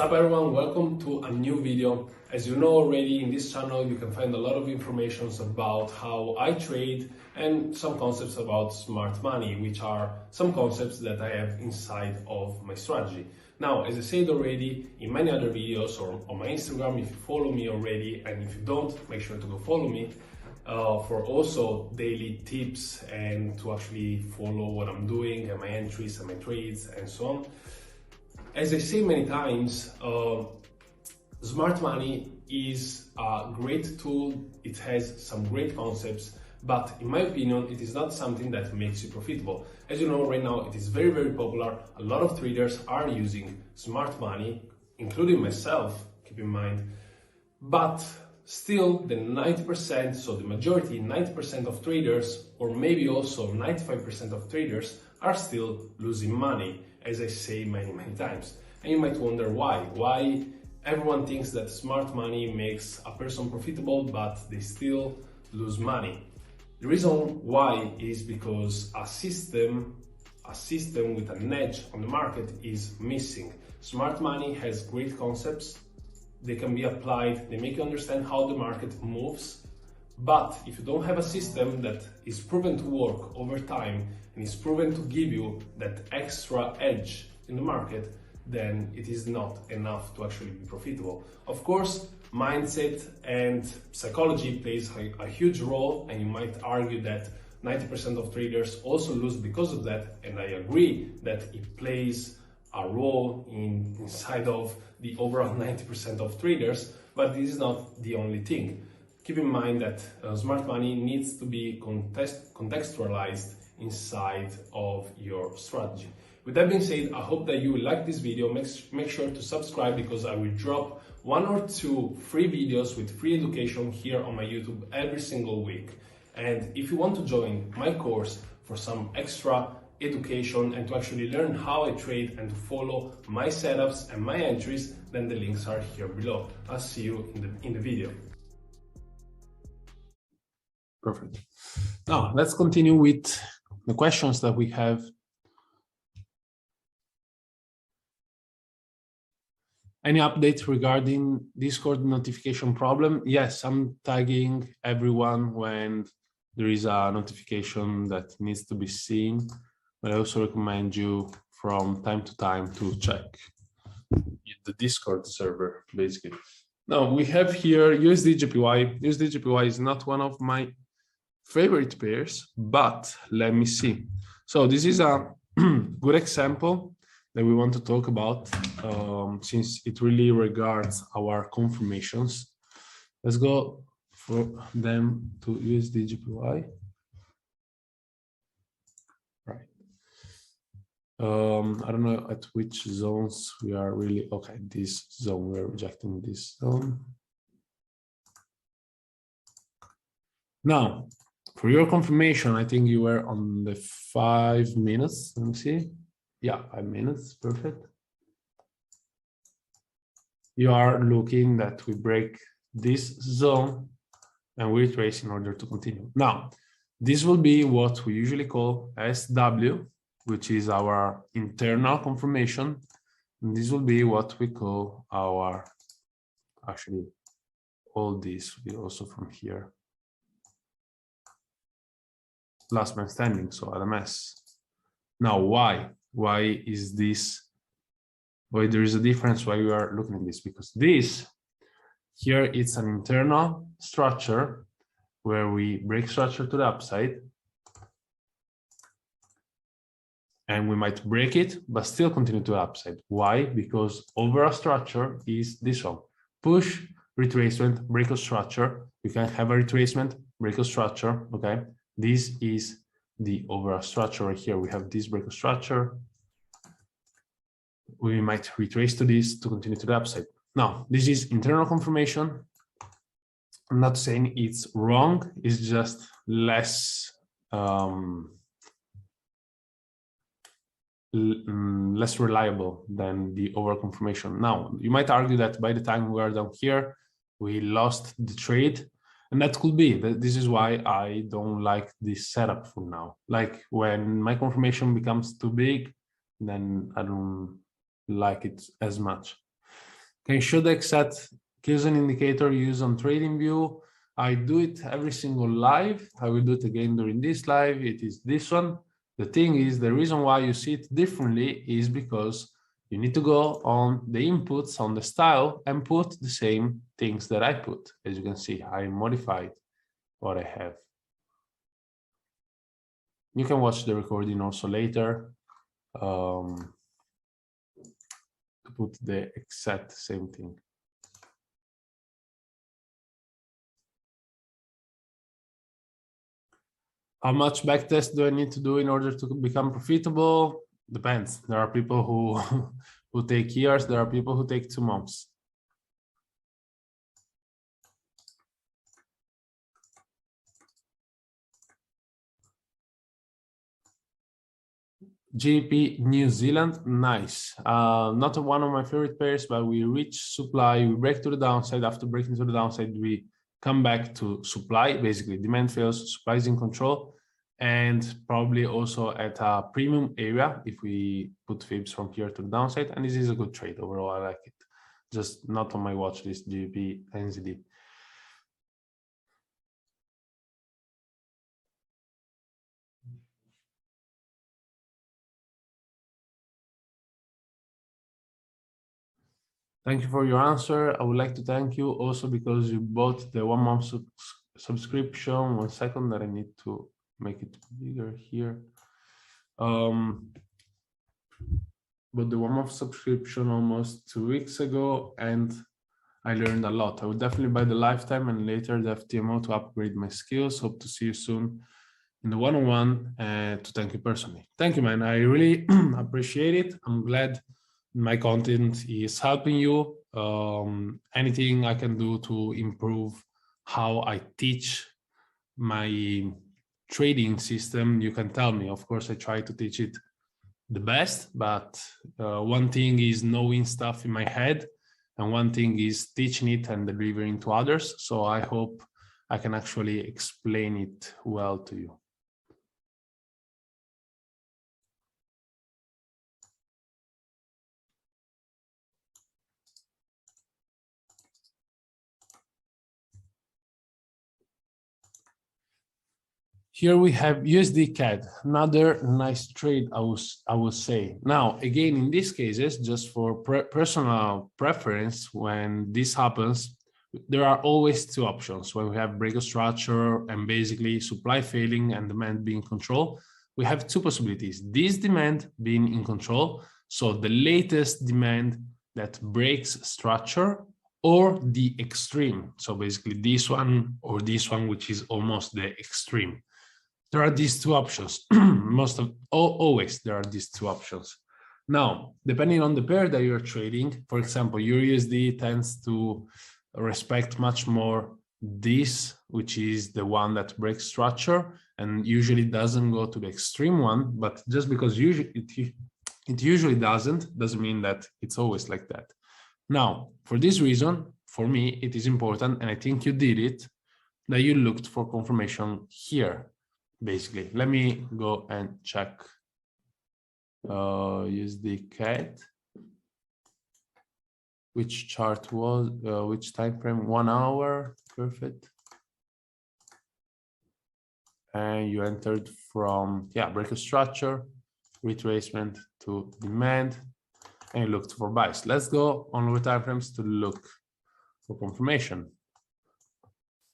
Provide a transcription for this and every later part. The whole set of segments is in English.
What's up everyone, welcome to a new video. As you know already, in this channel you can find a lot of information about how I trade and some concepts about smart money, which are some concepts that I have inside of my strategy. Now, as I said already in many other videos or on my Instagram, if you follow me already, and if you don't, make sure to go follow me for also daily tips and to actually follow what I'm doing and my entries and my trades and so on. As I say many times, smart money is a great tool. It has some great concepts, but in my opinion, it is not something that makes you profitable. As you know, right now, it is very, very popular. A lot of traders are using smart money, including myself, keep in mind, but still the 90%, so the majority, 90% of traders, or maybe also 95% of traders are still losing money, as I say many times. And you might wonder why. Why everyone thinks that smart money makes a person profitable, but they still lose money. The reason why is because a system with an edge on the market is missing. Smart money has great concepts. They can be applied, they make you understand how the market moves. But if you don't have a system that is proven to work over time and is proven to give you that extra edge in the market, then it is not enough to actually be profitable. Of course, mindset and psychology plays a huge role, and you might argue that 90% of traders also lose because of that, and I agree that it plays a role inside of the overall 90% of traders, but this is not the only thing. Keep in mind that smart money needs to be contextualized inside of your strategy. With that being said, I hope that you will like this video. Make sure to subscribe, because I will drop 1 or 2 free videos with free education here on my YouTube every single week. And if you want to join my course for some extra education and to actually learn how I trade and to follow my setups and my entries, then the links are here below. I'll see you in the video. Perfect. Now let's continue with the questions that we have. Any updates regarding Discord notification problem? Yes, I'm tagging everyone when there is a notification that needs to be seen, but I also recommend you from time to time to check the Discord server, basically. Now we have here USD JPY. USD JPY is not one of my favorite pairs, but let me see. So this is a good example that we want to talk about, since it really regards our confirmations. Let's go for them to USD JPY. Right. I don't know at which zones we are really, okay, this zone, we're rejecting this zone. Now, for your confirmation, I think you were on the 5 minutes. Let me see. Yeah, 5 minutes, perfect. You are looking that we break this zone and we retrace in order to continue. Now, this will be what we usually call SW, which is our internal confirmation. And this will be what we call our, actually, all this will be also from here. Last man standing, so LMS. Now, why? Why is this? Why there is a difference? Why we are looking at this? Because this here, it's an internal structure where we break structure to the upside, and we might break it, but still continue to the upside. Why? Because overall structure is this one: push, retracement, break of structure. You can have a retracement, break of structure. Okay. This is the overall structure right here. We have this break of structure. We might retrace to this to continue to the upside. Now, this is internal confirmation. I'm not saying it's wrong. It's just less less reliable than the overall confirmation. Now, you might argue that by the time we are down here, we lost the trade. And that could be, this is why I don't like this setup for now. Like when my confirmation becomes too big, then I don't like it as much. Can you show the exact Kilson indicator used on Tradingview? I do it every single live. I will do it again during this live. It is this one. The thing is, the reason why you see it differently is because you need to go on the inputs on the style and put the same things that I put. As you can see, I modified what I have. You can watch the recording also later to put the exact same thing. How much backtest do I need to do in order to become profitable? Depends. There are people who who take years. There are people who take 2 months. GP New Zealand, nice. Not one of my favorite pairs, but we reach supply, we break to the downside. After breaking to the downside, we come back to supply. Basically, demand fails, supply is in control, and probably also at a premium area if we put fibs from here to the downside. And this is a good trade overall. I like it. Just not on my watch list, GP NZD. Thank you for your answer. I would like to thank you also because you bought the 1 month subscription. 1 second that I need to make it bigger here. But the 1 month subscription almost 2 weeks ago, and I learned a lot. I would definitely buy the lifetime and later the FTMO to upgrade my skills. Hope to see you soon in the one-on-one to thank you personally. Thank you, man. I really appreciate it. I'm glad my content is helping you. Anything I can do to improve how I teach my trading system, you can tell me. Of course, I try to teach it the best, but one thing is knowing stuff in my head, and one thing is teaching it and delivering to others. So I hope I can actually explain it well to you. Here we have USD CAD, another nice trade, I would say. Now, again, in these cases, just for personal preference, when this happens, there are always 2 options. When we have breakout structure and basically supply failing and demand being controlled, we have 2 possibilities. This demand being in control, so the latest demand that breaks structure, or the extreme, so basically this one or this one, which is almost the extreme. There are these 2 options. Always there are these 2 options. Now, depending on the pair that you're trading, for example, your USD tends to respect much more this, which is the one that breaks structure and usually doesn't go to the extreme one. But just because it usually doesn't mean that it's always like that. Now, for this reason, for me, it is important, and I think you did it, that you looked for confirmation here. Basically, let me go and check USD CAD. Which chart was, which time frame? 1 hour, perfect. And you entered from, breakout structure, retracement to demand, and you looked for buys. Let's go on lower time frames to look for confirmation.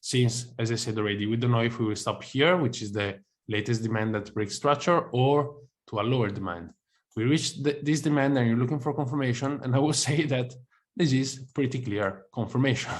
Since, as I said already, we don't know if we will stop here, which is the latest demand that breaks structure, or to a lower demand. We reached this demand and you're looking for confirmation, and I will say that this is pretty clear confirmation.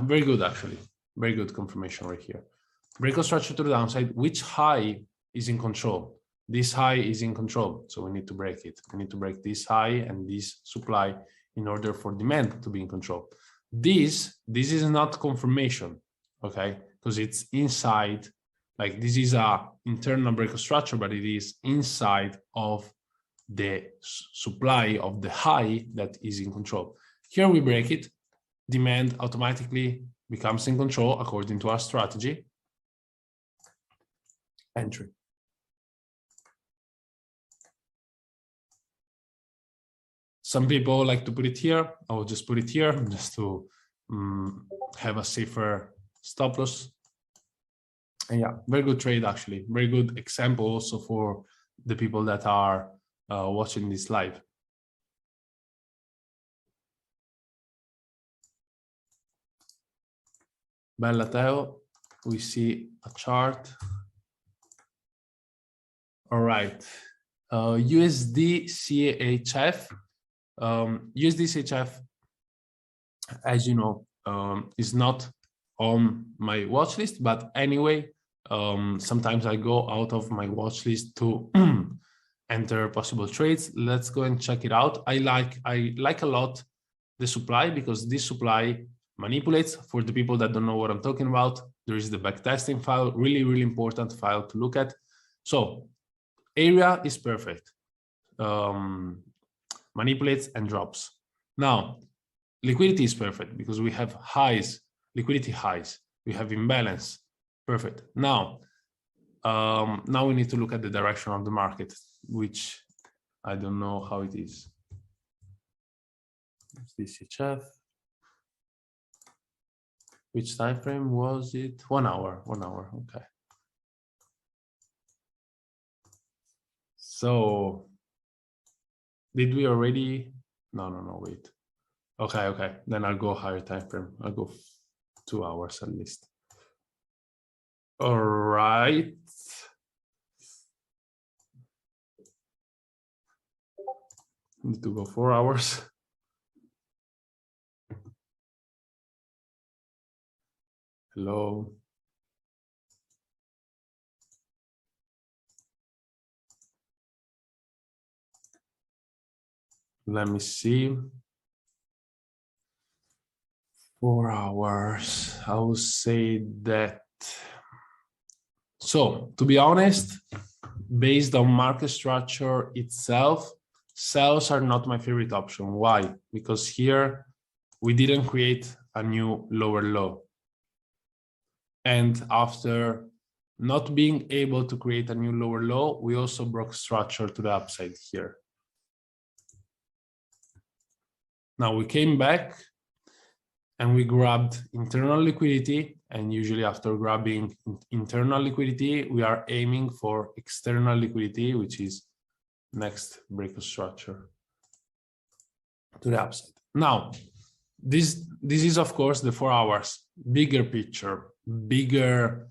Very good, actually. Very good confirmation right here. Breakout structure to the downside. Which high is in control? This high is in control, so we need to break it. We need to break this high and this supply in order for demand to be in control. This is not confirmation, okay? Because it's inside, like this is a internal breakout structure, but it is inside of the supply of the high that is in control. Here we break it, demand automatically becomes in control according to our strategy. Entry. Some people like to put it here. I will just put it here just to have a safer stop loss. And yeah, very good trade actually. Very good example also for the people that are watching this live. Bella Teo, we see a chart. All right, USD CHF. USD CHF, as you know, is not on my watch list, but anyway, sometimes I go out of my watch list to enter possible trades. Let's go and check it out. I like a lot the supply, because this supply manipulates. For the people that don't know what I'm talking about, there is the backtesting file, really important file to look at. So area is perfect, manipulates and drops. Now liquidity is perfect because we have highs, liquidity highs, we have imbalance, perfect. Now we need to look at the direction of the market, which I don't know how it is. This CHF. Which time frame was it? 1 hour. 1 hour. Okay. So did we already? No, wait. Okay. Then I'll go higher time frame. I'll go 2 hours at least. All right. Need to go 4 hours. Hello. Let me see. 4 hours. I would say that. So, to be honest, based on market structure itself, sells are not my favorite option. Why? Because here we didn't create a new lower low. And after not being able to create a new lower low, we also broke structure to the upside here. Now we came back and we grabbed internal liquidity, and usually after grabbing internal liquidity, we are aiming for external liquidity, which is next break of structure to the upside. Now, this is of course the 4 hours, bigger picture, bigger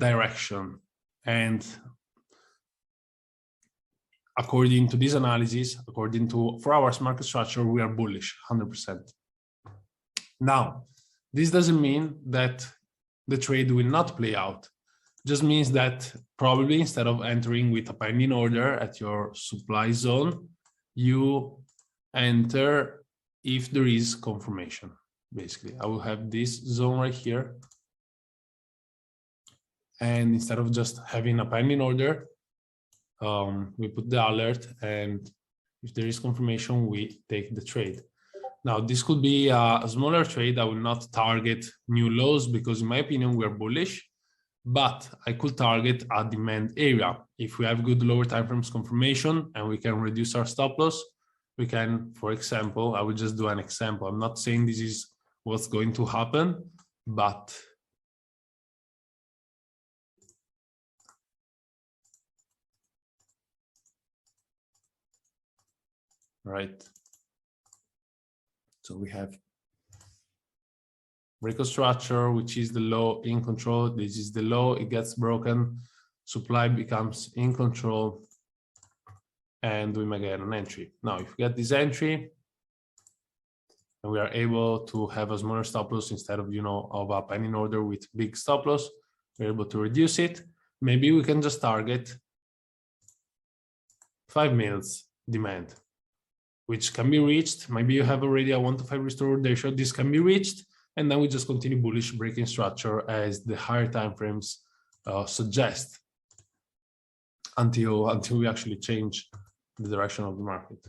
direction. And according to this analysis, according to 4 hours market structure, we are bullish 100%. Now, this doesn't mean that the trade will not play out. It just means that probably instead of entering with a pending order at your supply zone, you enter if there is confirmation. Basically, I will have this zone right here. And instead of just having a pending order, we put the alert, and if there is confirmation, we take the trade. Now, this could be a smaller trade. I will not target new lows because in my opinion, we are bullish, but I could target a demand area. If we have good lower time frames confirmation and we can reduce our stop loss, we can, for example, I will just do an example. I'm not saying this is what's going to happen, but right. So we have break of structure, which is the low in control. This is the low, it gets broken, supply becomes in control, and we may get an entry. Now, if we get this entry, and we are able to have a smaller stop loss instead of, of a pending order with big stop loss, we're able to reduce it. Maybe we can just target 5 minutes demand, which can be reached. Maybe you have already a 1 to 5 restored ratio. This can be reached, and then we just continue bullish breaking structure as the higher time frames suggest until we actually change the direction of the market.